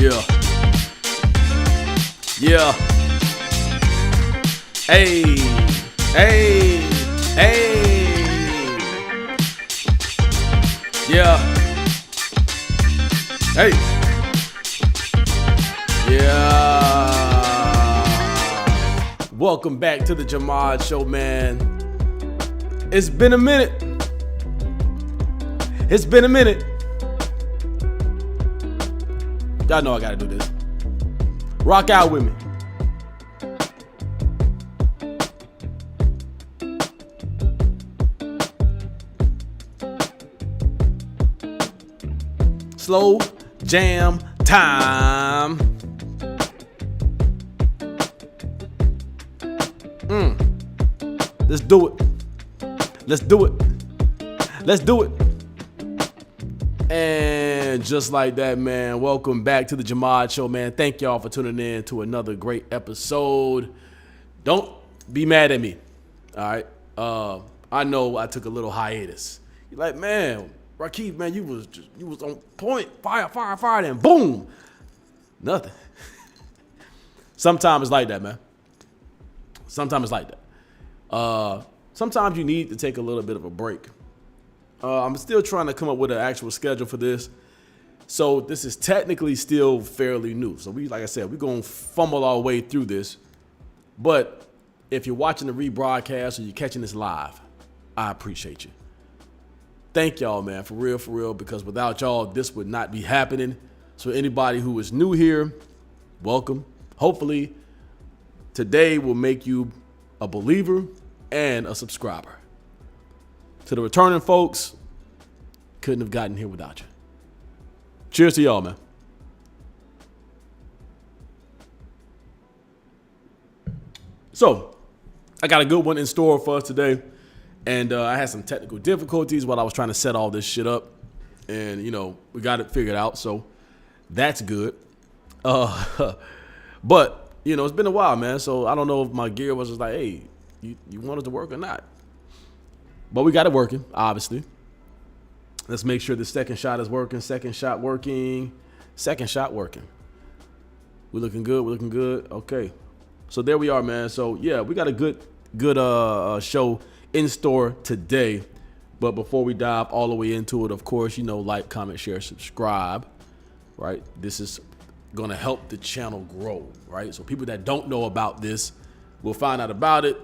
Yeah. Yeah. Hey. Hey. Hey. Yeah. Hey. Yeah. Welcome back to the Jahmad Show, man. It's been a minute. It's been a minute. Y'all know I gotta do this. Rock out with me. Slow jam time. Let's do it. Let's do it. Let's do it. And just like that, man, welcome back to the Jahmad Show, man. Thank y'all for tuning in to another great episode. Don't be mad at me, all right? I know I took a little hiatus. You're like, man, Rakif, man, you was on point, fire, then boom, nothing. Sometimes it's like that, man. Sometimes it's like that. Sometimes you need to take a little bit of a break. I'm still trying to come up with an actual schedule for this. So this is technically still fairly new. So like I said, we're going to fumble our way through this. But if you're watching the rebroadcast or you're catching this live, I appreciate you. Thank y'all, man, for real, because without y'all, this would not be happening. So anybody who is new here, welcome. Hopefully today will make you a believer and a subscriber. To the returning folks, couldn't have gotten here without you. Cheers to y'all, man. So, I got a good one in store for us today. And I had some technical difficulties while I was trying to set all this shit up. And, you know, we got it figured out. So, that's good. But, you know, it's been a while, man. So, I don't know if my gear was just like, hey, you want it to work or not. But we got it working, obviously. Let's make sure the second shot is working. Second shot working. Second shot working. We're looking good. We're looking good. Okay. So there we are, man. So, yeah, we got a good show in store today. But before we dive all the way into it, of course, you know, like, comment, share, subscribe, right? This is going to help the channel grow, right? So people that don't know about this will find out about it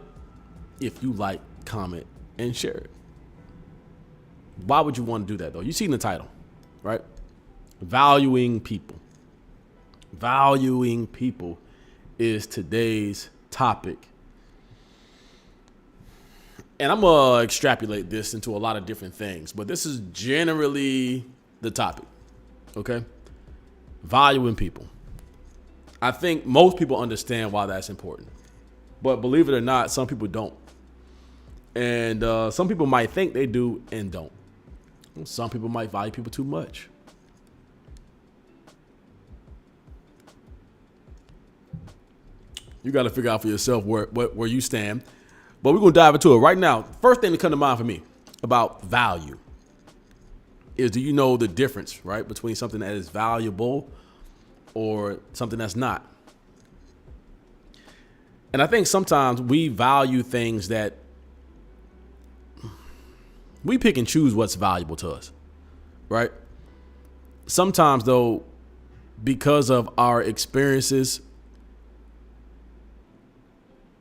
if you like, comment, and share it. Why would you want to do that, though? You see in the title, right? Valuing people. Valuing people is today's topic. And I'm going to extrapolate this into a lot of different things, but this is generally the topic, okay? Valuing people. I think most people understand why that's important, but believe it or not, some people don't. And some people might think they do and don't. Some people might value people too much. You got to figure out for yourself where you stand. But we're going to dive into it right now. First thing that comes to mind for me about value is, do you know the difference, right, between something that is valuable or something that's not? And I think sometimes we value things that we pick and choose what's valuable to us, right? Sometimes, though, because of our experiences,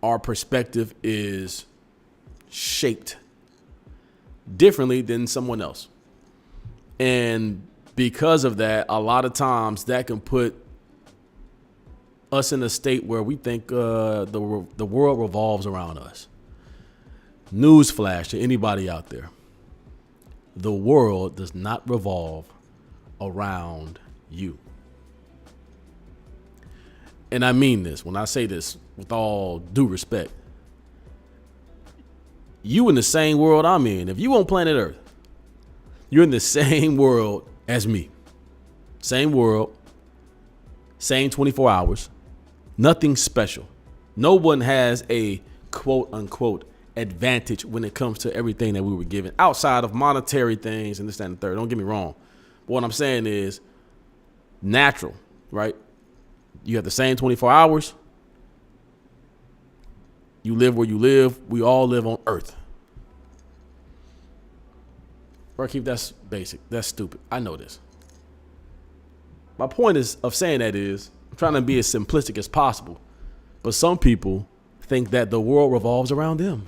our perspective is shaped differently than someone else. And because of that, a lot of times that can put us in a state where we think the world revolves around us. Newsflash to anybody out there. The world does not revolve around you. And I mean this when I say this with all due respect. You in the same world I'm in. If you on planet Earth, you're in the same world as me. Same world, same 24 hours, nothing special. No one has a quote unquote advantage when it comes to everything that we were given outside of monetary things and this, that, and the third. Don't get me wrong. But what I'm saying is natural, right? You have the same 24 hours. You live where you live. We all live on Earth. Rakif, that's basic. That's stupid. I know this. My point of saying that is I'm trying to be as simplistic as possible. But some people think that the world revolves around them.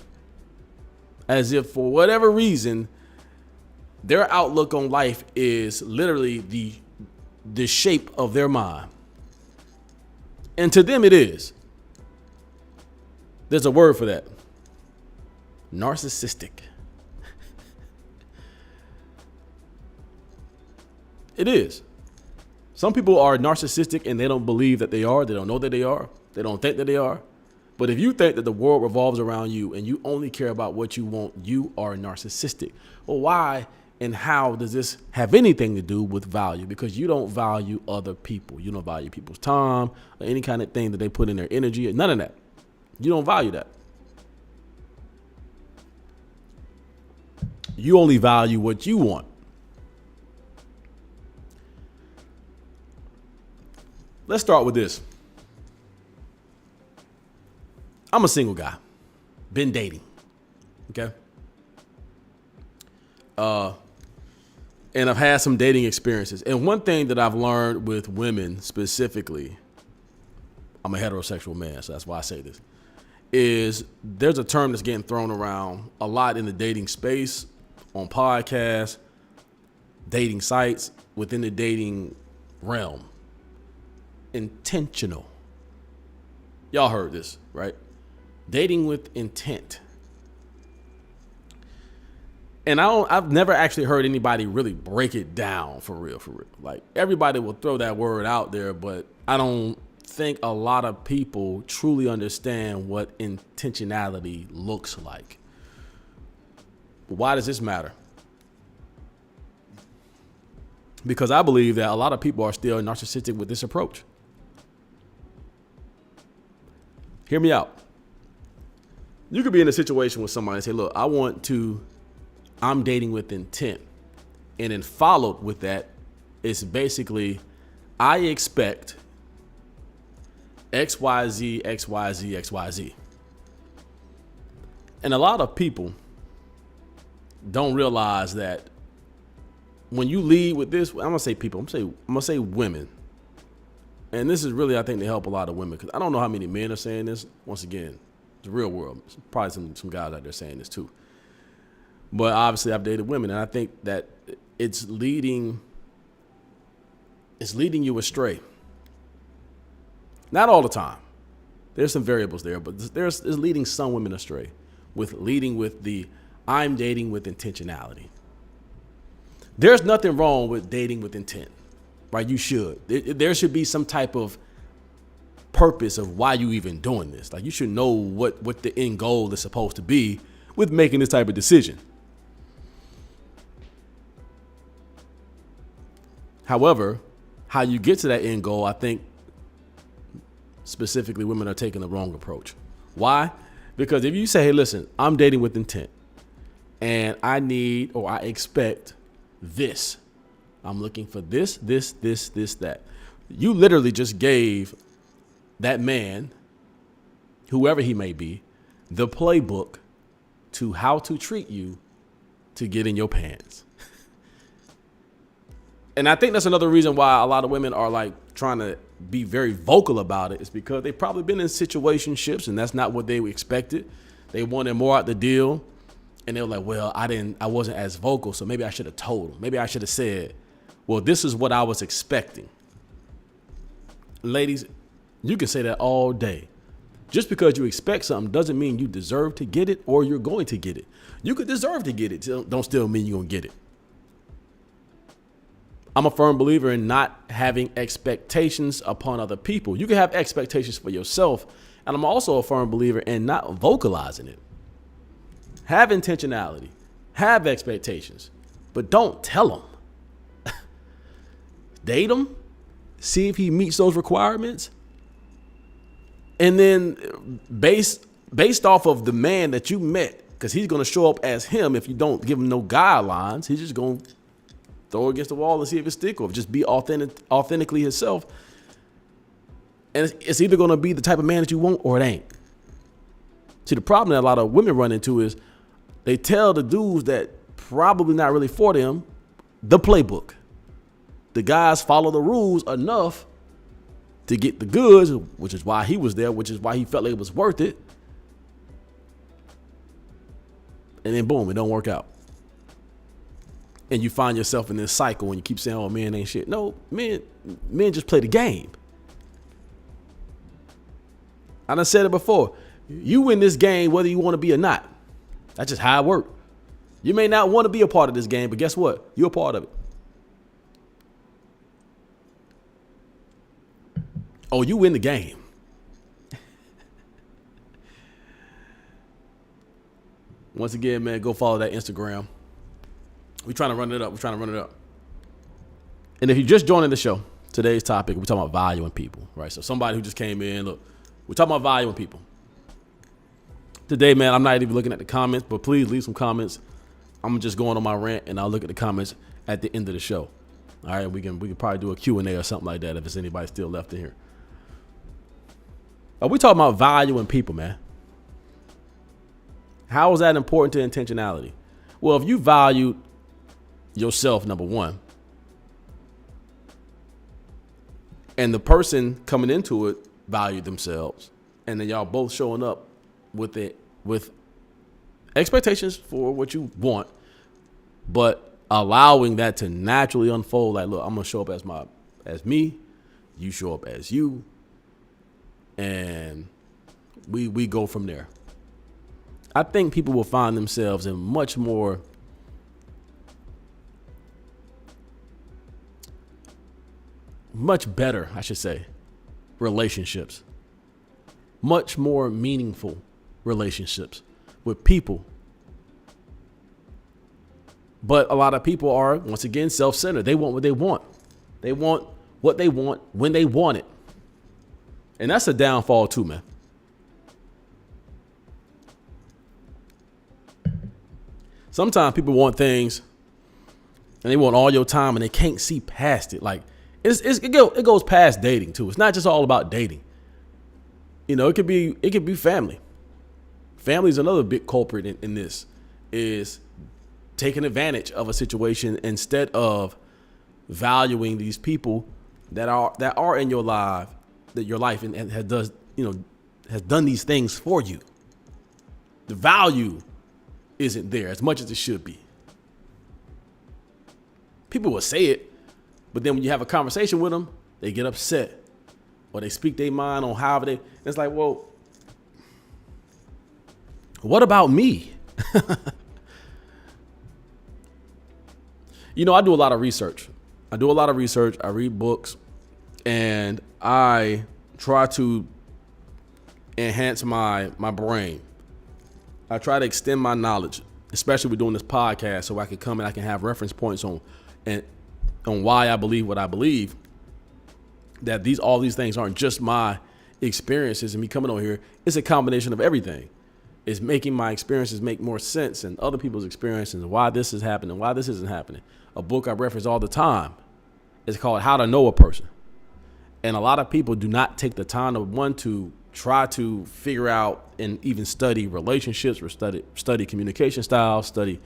As if for whatever reason, their outlook on life is literally the shape of their mind. And to them it is. There's a word for that. Narcissistic. It is. Some people are narcissistic and they don't believe that they are. They don't know that they are. They don't think that they are. But if you think that the world revolves around you and you only care about what you want, you are narcissistic. Well, why and how does this have anything to do with value? Because you don't value other people. You don't value people's time or any kind of thing that they put in their energy. None of that. You don't value that. You only value what you want. Let's start with this. I'm a single guy. Been dating. Okay. And I've had some dating experiences. And one thing that I've learned with women specifically, I'm a heterosexual man, so that's why I say this, is there's a term that's getting thrown around a lot in the dating space, on podcasts, dating sites, within the dating realm. Intentional. Y'all heard this, right? Dating with intent. And I've never actually heard anybody really break it down for real. Like everybody will throw that word out there, but I don't think a lot of people truly understand what intentionality looks like. Why does this matter? Because I believe that a lot of people are still narcissistic with this approach. Hear me out. You could be in a situation with somebody and say, look, I'm dating with intent. And then followed with that is basically, I expect XYZ, XYZ, XYZ. And a lot of people don't realize that when you lead with this, I'm going to say people, I'm going to say women. And this is really, I think, to help a lot of women, because I don't know how many men are saying this. Once again, it's the real world. There's probably some guys out there saying this too. But obviously I've dated women, and I think that it's leading you astray. Not all the time. There's some variables there, but it's leading some women astray with leading with the I'm dating with intentionality. There's nothing wrong with dating with intent, right? You should. There should be some type of purpose of why you even doing this. Like you should know what the end goal is supposed to be with making this type of decision. However, how you get to that end goal, I think specifically women are taking the wrong approach. Why? Because if you say, hey, listen, I'm dating with intent and I need or I expect this. I'm looking for this, that. You literally just gave that man, whoever he may be, the playbook to how to treat you to get in your pants. And I think that's another reason why a lot of women are like trying to be very vocal about it, is because they've probably been in situationships and that's not what they expected. They wanted more out the deal. And they were like, well, I wasn't as vocal, so maybe I should have told them. Maybe I should have said, well, this is what I was expecting. Ladies, you can say that all day. Just because you expect something doesn't mean you deserve to get it or you're going to get it. You could deserve to get it. Don't still mean you're going to get it. I'm a firm believer in not having expectations upon other people. You can have expectations for yourself. And I'm also a firm believer in not vocalizing it. Have intentionality, have expectations, but don't tell them. Date him, see if he meets those requirements. And then based off of the man that you met, because he's going to show up as him if you don't give him no guidelines. He's just going to throw it against the wall and see if it sticks, or just be authentically himself. And it's either going to be the type of man that you want or it ain't. See, the problem that a lot of women run into is they tell the dudes that probably not really for them the playbook. The guys follow the rules enough to get the goods, which is why he was there, which is why he felt like it was worth it. And then boom, it don't work out. And you find yourself in this cycle and you keep saying, oh, men ain't shit. No, men just play the game. I done said it before. You win this game whether you want to be or not. That's just how it works. You may not want to be a part of this game, but guess what? You're a part of it. Oh, you win the game. Once again, man, go follow that Instagram. We're trying to run it up. And if you're just joining the show, today's topic, we're talking about valuing people, right? So somebody who just came in, look, we're talking about valuing people. Today, man, I'm not even looking at the comments, but please leave some comments. I'm just going on my rant, and I'll look at the comments at the end of the show. All right, we can probably do a Q&A or something like that if there's anybody still left in here. We talking about valuing people, man. How is that important to intentionality? Well, if you value yourself, number one, and the person coming into it valued themselves, and then y'all both showing up with expectations for what you want, but allowing that to naturally unfold. Like, look, I'm gonna show up as me, you show up as you, and we go from there. I think people will find themselves in much better, I should say, relationships, much more meaningful relationships with people. But a lot of people are, once again, self-centered. They want what they want. They want what they want when they want it. And that's a downfall too, man. Sometimes people want things and they want all your time and they can't see past it. Like it goes past dating too. It's not just all about dating. You know, it could be family. Family is another big culprit in this, is taking advantage of a situation instead of valuing these people that are in your life, and has done these things for you. The value isn't there as much as it should be. People will say it, but then when you have a conversation with them, they get upset or they speak their mind on however they. It's like, well, what about me? You know, I do a lot of research. I read books, and I try to enhance my brain. I try to extend my knowledge, especially with doing this podcast, so I can come and I can have reference points on why I believe what I believe. That all these things aren't just my experiences and me coming on here. It's a combination of everything. It's making my experiences make more sense and other people's experiences and why this is happening, why this isn't happening. A book I reference all the time is called How to Know a Person. And a lot of people do not take the time to try to figure out and even study relationships or study communication styles, study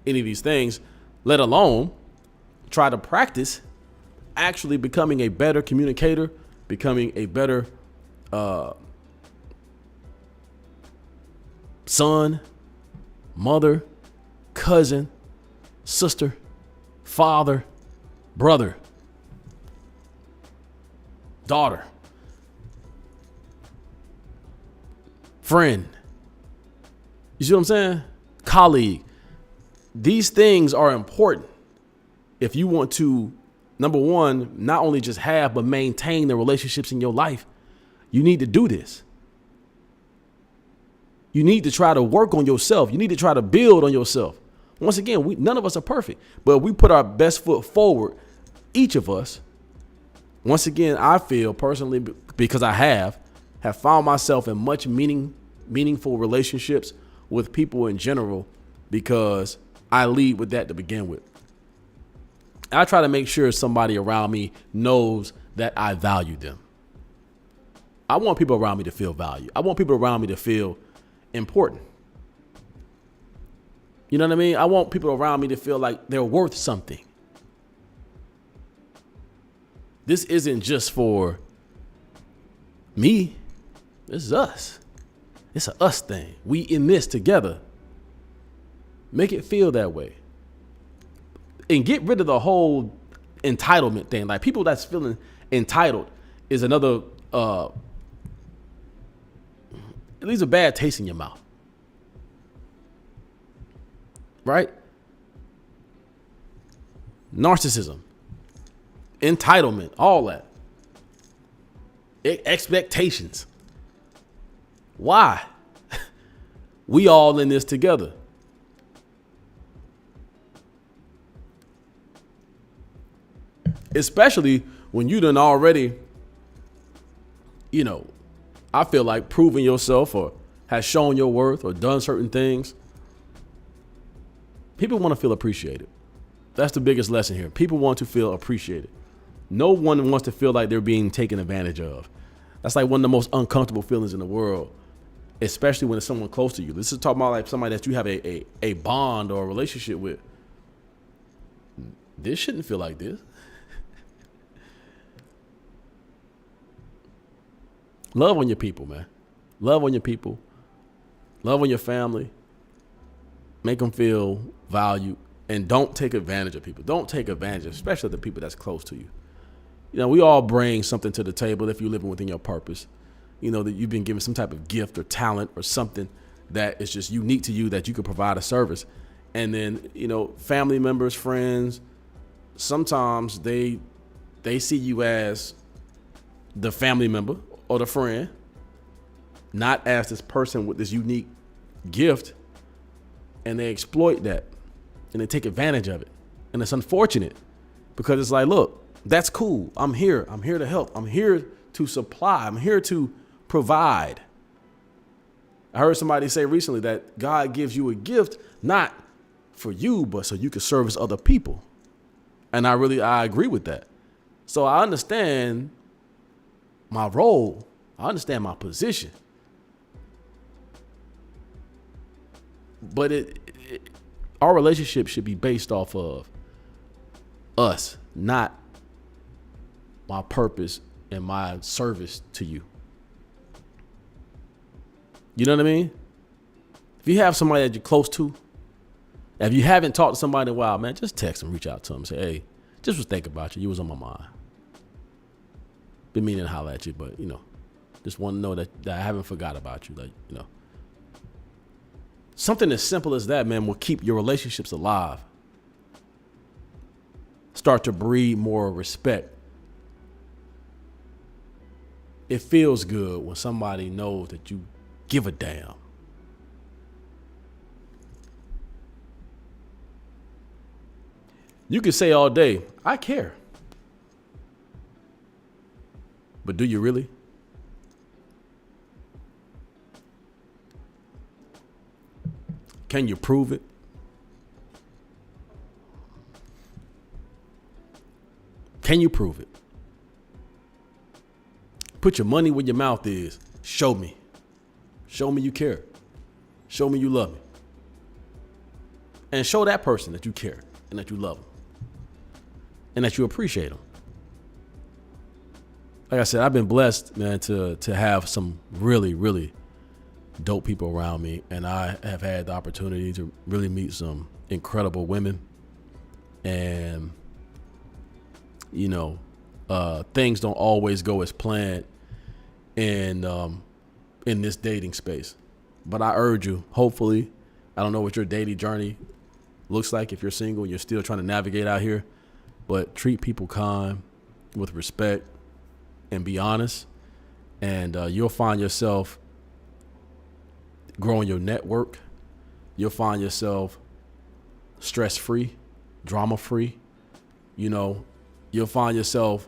any of these things, let alone try to practice actually becoming a better communicator, becoming a better son, mother, cousin, sister, father, brother, daughter, friend. You see what I'm saying? Colleague. These things are important if you want to, number one, not only just have, but maintain the relationships in your life. You need to do this. You need to try to work on yourself. You need to try to build on yourself. Once again, none of us are perfect, but we put our best foot forward, each of us. Once again, I feel personally, because I have found myself in much meaningful relationships with people in general, because I lead with that to begin with. I try to make sure somebody around me knows that I value them. I want people around me to feel value. I want people around me to feel important. You know what I mean? I want people around me to feel like they're worth something. This isn't just for me. This is us. It's a us thing. We in this together. Make it feel that way. And get rid of the whole entitlement thing. Like, people that's feeling entitled is another, it leaves a bad taste in your mouth. Right? Narcissism, entitlement, all that. Expectations. Why? We all in this together. Especially when you done already, I feel like proven yourself or has shown your worth or done certain things. People want to feel appreciated. That's the biggest lesson here. People want to feel appreciated. No one wants to feel like they're being taken advantage of. That's like one of the most uncomfortable feelings in the world, especially when it's someone close to you. This is talking about like somebody that you have a bond or a relationship with. This shouldn't feel like this. Love on your people, man. Love on your people. Love on your family. Make them feel valued. And don't take advantage of people. Don't take advantage, especially the people that's close to you. We all bring something to the table if you're living within your purpose. That you've been given some type of gift or talent or something that is just unique to you that you could provide a service. And then, family members, friends, sometimes they see you as the family member or the friend, not as this person with this unique gift, and they exploit that and they take advantage of it. And it's unfortunate because it's like, look, that's cool. I'm here. I'm here to help. I'm here to supply. I'm here to provide. I heard somebody say recently that God gives you a gift, not for you, but so you can service other people. And I agree with that. So I understand my role. I understand my position. But our relationship should be based off of us, not my purpose and my service to you. You know what I mean? If you have somebody that you're close to, if you haven't talked to somebody in a while, man, just text them, reach out to them, say, hey, just was thinking about you. You was on my mind. Been meaning to holler at you, but, just want to know that I haven't forgot about you. Something as simple as that, man, will keep your relationships alive. Start to breed more respect. It feels good when somebody knows that you give a damn. You can say all day, I care. But do you really? Can you prove it? Can you prove it? Put your money where your mouth is. Show me. Show me you care. Show me you love me. And show that person that you care and that you love them and that you appreciate them. Like I said, I've been blessed, man, to have some really, really dope people around me. And I have had the opportunity to really meet some incredible women. And, things don't always go as planned in this dating space. But I urge you, hopefully, I don't know what your dating journey looks like if you're single and you're still trying to navigate out here, but treat people kind, with respect, and be honest. And you'll find yourself growing your network. You'll find yourself stress-free, drama-free. You'll find yourself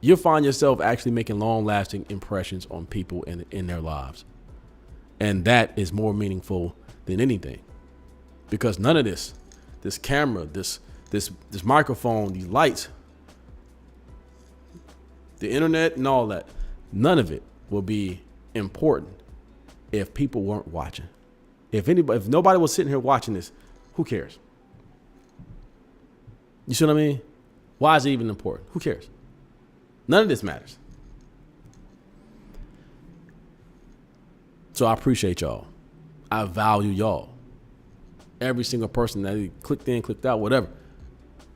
you'll find yourself actually making long-lasting impressions on people in their lives. And that is more meaningful than anything. Because none of this camera, this microphone, these lights, the internet and all that, none of it will be important if people weren't watching. If nobody was sitting here watching this, who cares? You see what I mean? Why is it even important? Who cares? None of this matters. So I appreciate y'all. I value y'all. Every single person that clicked in, clicked out, whatever.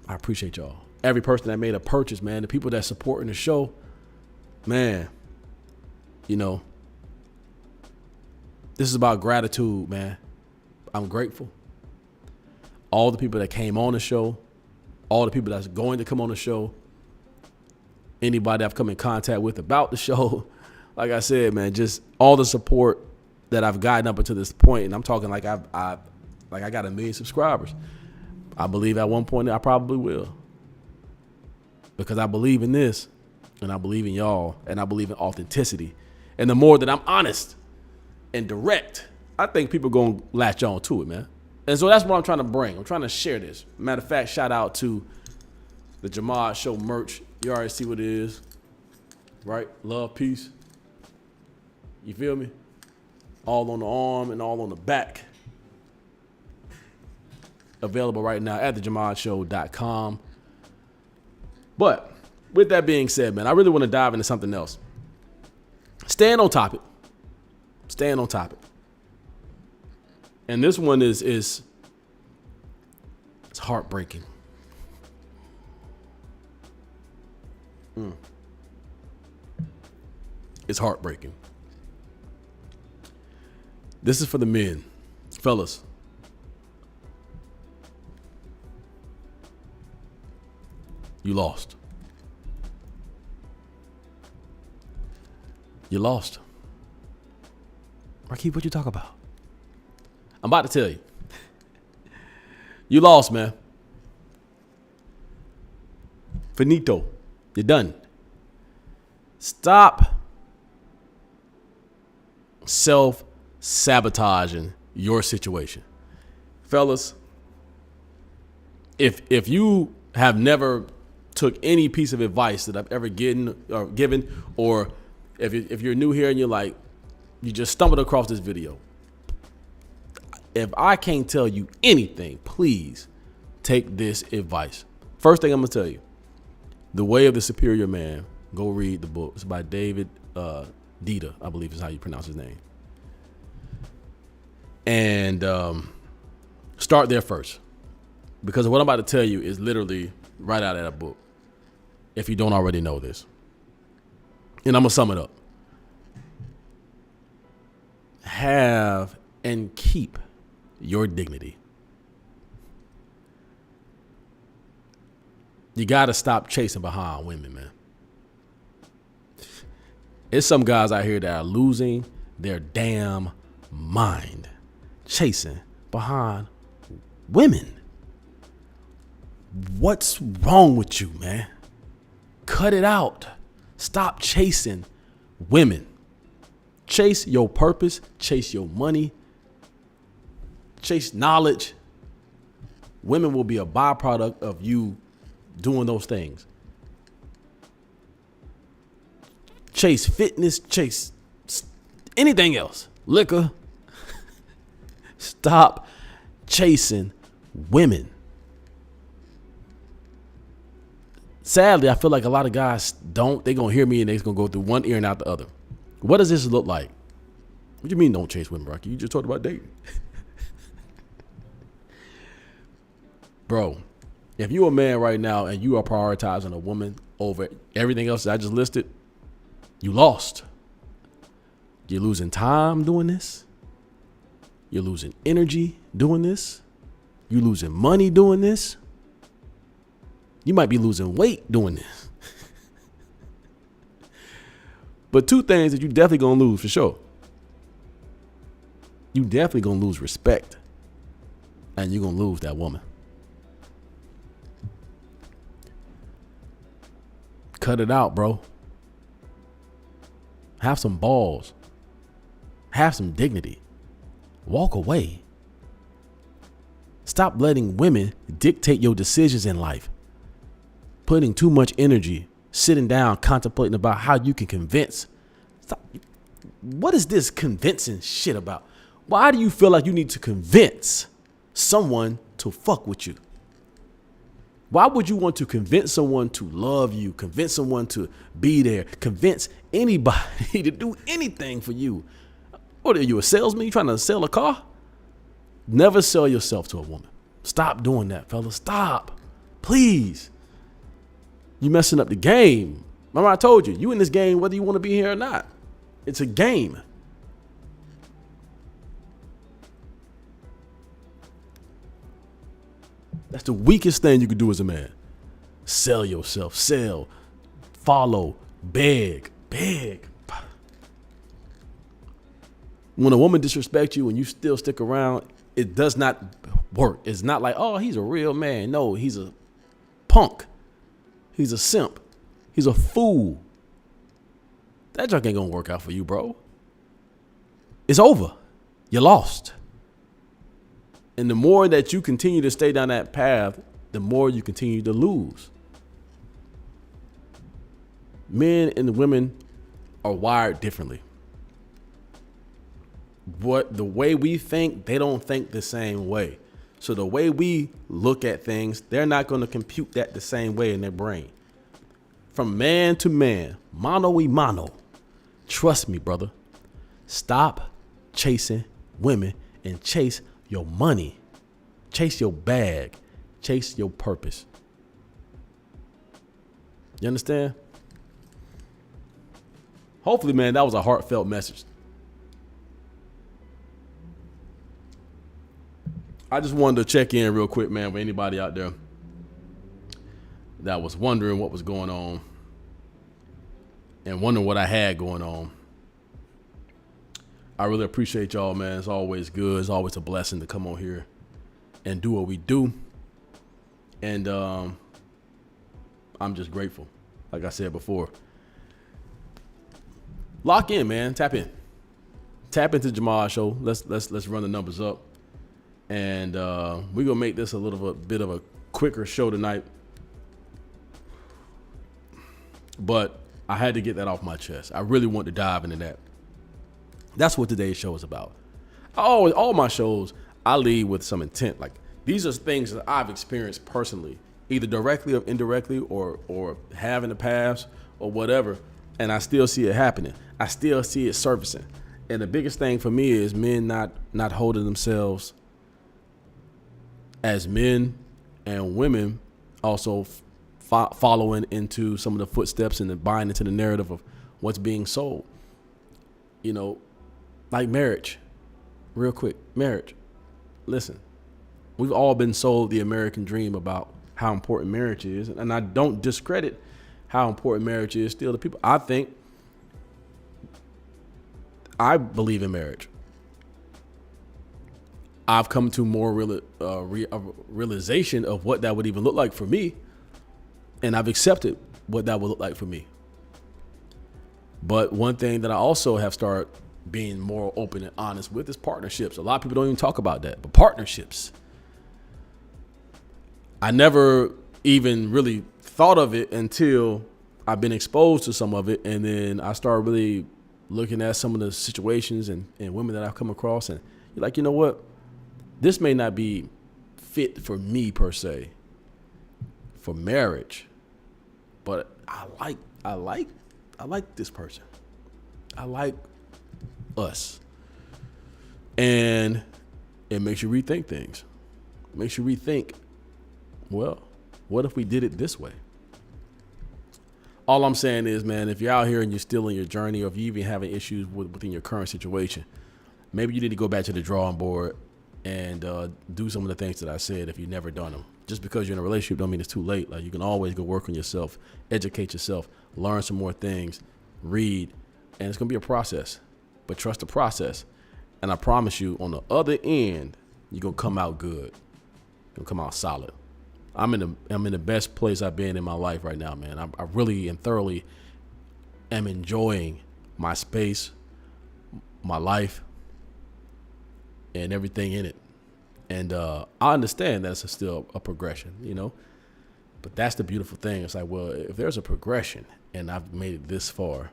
I appreciate y'all. Every person that made a purchase, man. The people that supporting the show, man. You know, this is about gratitude, man. I'm grateful. All the people that came on the show, all the people that's going to come on the show, anybody I've come in contact with about the show, like I said, man, just all the support that I've gotten up until this point, and I'm talking like I got 1 million subscribers. I believe at one point I probably will, because I believe in this, and I believe in y'all, and I believe in authenticity. And the more that I'm honest and direct, I think people gonna latch on to it, man. And so that's what I'm trying to bring. I'm trying to share this. Matter of fact, shout out to the Jahmad Show merch. You already see what it is, right? Love, peace. You feel me? All on the arm and all on the back. Available right now at thejahmadshow.com. But with that being said, man, I really want to dive into something else. Staying on topic. Staying on topic. And this one is it's heartbreaking. It's heartbreaking. This is for the men. Fellas. You lost. You lost. Rakif, what you talk about? I'm about to tell you. You lost, man. Finito. You're done. Stop self-sabotaging your situation. Fellas, if you have never took any piece of advice that I've ever given, or if you're new here and you're like, you just stumbled across this video, if I can't tell you anything, please take this advice. First thing I'm gonna tell you, The Way of the Superior Man. Go read the book. It's by David Dita, I believe is how you pronounce his name. And start there first, because what I'm about to tell you is literally right out of that book, if you don't already know this. And I'm gonna sum it up. Have and keep your dignity. You gotta stop chasing behind women, man. It's some guys out here that are losing their damn mind chasing behind women. What's wrong with you, man? Cut it out. Stop chasing women. Chase your purpose, chase your money, chase knowledge. Women will be a byproduct of you doing those things. Chase fitness, chase anything else. Liquor. Stop chasing women. Sadly, I feel like a lot of guys don't. They're going to hear me and they're going to go through one ear and out the other. What does this look like? What do you mean don't chase women, Rocky? You just talked about dating. Bro, if you're a man right now and you are prioritizing a woman over everything else that I just listed, you lost. You're losing time doing this. You're losing energy doing this. You're losing money doing this. You might be losing weight doing this. But two things that you definitely gonna lose for sure. You definitely gonna lose respect, and you're gonna lose that woman. Cut it out, bro. Have some balls. Have some dignity. Walk away. Stop letting women dictate your decisions in life. Putting too much energy sitting down, contemplating about how you can convince. Stop. What is this convincing shit about? Why do you feel like you need to convince someone to fuck with you? Why would you want to convince someone to love you, convince someone to be there, convince anybody to do anything for you? What are you, a salesman? You trying to sell a car? Never sell yourself to a woman. Stop doing that, fellas. Stop. Please. You messing up the game. Remember I told you, you in this game whether you want to be here or not. It's a game. That's the weakest thing you could do as a man. Sell yourself. Sell. Follow. Beg. When a woman disrespects you and you still stick around, it does not work. It's not like, oh, he's a real man. No, he's a punk. He's a simp. He's a fool. That junk ain't gonna work out for you, bro. It's over. You lost. And the more that you continue to stay down that path, the more you continue to lose. Men and women are wired differently. The way we think, they don't think the same way. So the way we look at things, they're not going to compute that the same way in their brain. From man to man, mano y mano. Trust me, brother. Stop chasing women and chase your money. Chase your bag. Chase your purpose. You understand? Hopefully, man, that was a heartfelt message. I just wanted to check in real quick, man, with anybody out there that was wondering what was going on and wondering what I had going on. I really appreciate y'all, man. It's always good. It's always a blessing to come on here and do what we do. And I'm just grateful. Like I said before. Lock in, man. Tap in. Tap into Jahmad Show. Let's run the numbers up. And we're gonna make this a bit of a quicker show tonight. But I had to get that off my chest. I really want to dive into that. That's what today's show is about. All my shows, I lead with some intent. Like, these are things that I've experienced personally, either directly or indirectly, or have in the past or whatever. And I still see it happening. I still see it surfacing. And the biggest thing for me is men not holding themselves as men, and women also following into some of the footsteps and buying into the narrative of what's being sold. You know, like marriage. Real quick, marriage. Listen, we've all been sold the American dream about how important marriage is. And I don't discredit how important marriage is still to people. I believe in marriage. I've come to more realization of what that would even look like for me. And I've accepted what that would look like for me. But one thing that I also have started being more open and honest with is partnerships. A lot of people don't even talk about that, but partnerships. I never even really thought of it until I've been exposed to some of it. And then I started really looking at some of the situations and women that I've come across. And you're like, you know what? This may not be fit for me per se, for marriage, but I like this person. I like us. And it makes you rethink things. It makes you rethink, well, what if we did it this way? All I'm saying is, man, if you're out here and you're still in your journey, or if you even having issues within your current situation, maybe you need to go back to the drawing board and do some of the things that I said if you've never done them. Just because you're in a relationship don't mean it's too late. Like, you can always go work on yourself, educate yourself, learn some more things, read, and it's going to be a process. But trust the process. And I promise you, on the other end, you're going to come out good. You're going to come out solid. I'm in the best place I've been in my life right now, man. I really and thoroughly am enjoying my space, my life, and everything in it. And I understand that it's still a progression, you know. But that's the beautiful thing. It's like, well, if there's a progression and I've made it this far,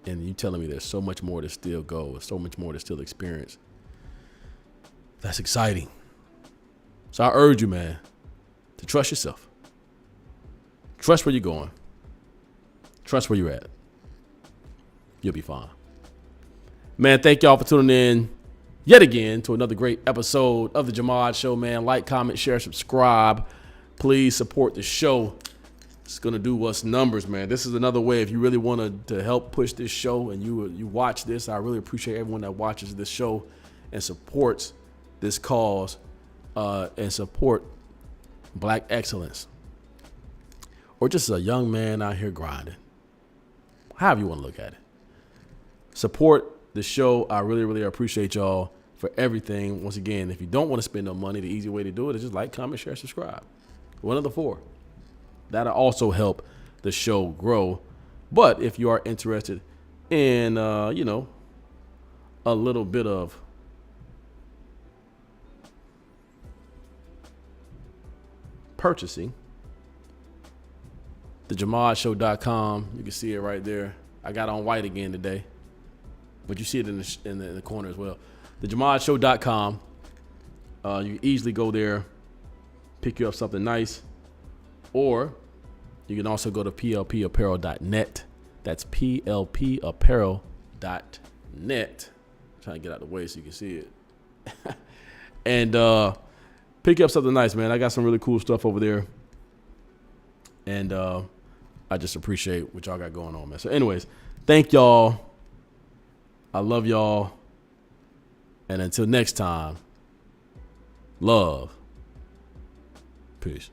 and you telling me there's so much more to still go, so much more to still experience, that's exciting. So I urge you, man, to trust yourself. Trust where you're going. Trust where you're at. You'll be fine. Man, thank y'all for tuning in yet again to another great episode of the Jahmad Show, man. Like, comment, share, subscribe. Please support the show. It's going to do us numbers, man. This is another way. If you really want to help push this show and you watch this, I really appreciate everyone that watches this show and supports this cause and support black excellence. Or just a young man out here grinding. However you want to look at it. Support the show. I really, really appreciate y'all for everything. Once again, if you don't want to spend no money, the easy way to do it is just like, comment, share, subscribe. One of the four. That'll also help the show grow. But if you are interested in, a little bit of purchasing, thejahmadshow.com, you can see it right there. I got on white again today, but you see it in the corner as well. Thejahmadshow.com. You can easily go there, pick you up something nice, or you can also go to plpapparel.net. That's plpapparel.net. Trying to get out of the way so you can see it. And pick you up something nice, man. I got some really cool stuff over there. And I just appreciate what y'all got going on, man. So anyways, thank y'all. I love y'all. And until next time, love. Peace.